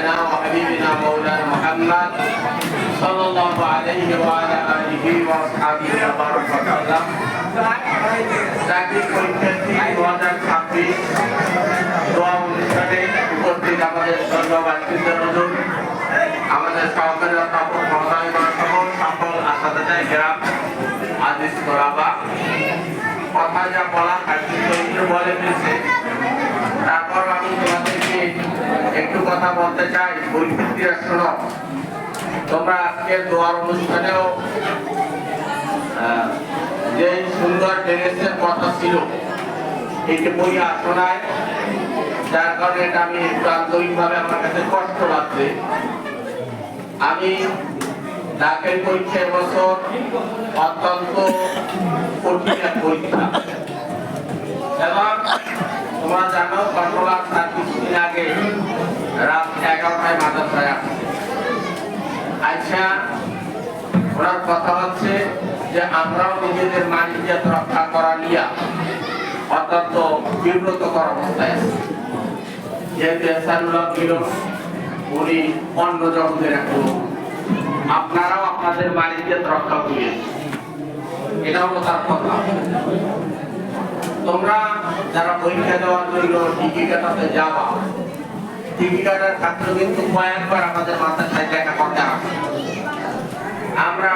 وحبيبنا مولانا محمد صلى الله عليه وعلى آله وأصحابه وبارك وسلم। চাকরি পরীক্ষার্থী 2026 দোয়া অনুষ্ঠানে উপস্থিত আমাদের সর্ববাসীদের নজর আমাদের সহকারী অধ্যাপক মহোদয় সহ সকল আসাদাতায়ে কেরাম আজিজ তোলাবা, কথা যা বলা একটু বলে ফেলছে, তারপর আমি তোমাদেরকে একটু কথা বলতে চাই। পরীক্ষার্থীরা শোনো, তোমরা আজকে দোয়ার অনুষ্ঠানেও যে সুন্দর ড্রেসের কথা ছিল এটি বই শোনায়, যার কারণে এটা আমি একটু আন্তরিকভাবে আমার কাছে কষ্ট লাগছে। আমি দাখিল পরীক্ষা এবছর অত্যন্ত কঠিন এক পরীক্ষা, এবং তোমরা জানো কন্ট্রোলার তার কিছুদিন আগে রাত 11টায় মাদ্রাসায় আসছে। আচ্ছা, ওনার কথা হচ্ছে যে আমরাও নিজেদের মানিজ্যত রক্ষা করা নিয়ে অত্যন্ত বিব্রতকর অবস্থায় আছি। যেহেতু এসানুল্লাহ মিলন উনি অন্য জগতের এক লোক, আপনারাও আপনাদের মানিজ্যত রক্ষা করিয়েন, এটা হলো তার কথা। তোমরা যারা পরীক্ষা দেওয়ার জন্য টিকিট কাটাতে যাবা, টিকিট কাটার ক্ষেত্রে কিন্তু কয়েকবার আমাদের মাথায় দেখা করতে আসে। আমরা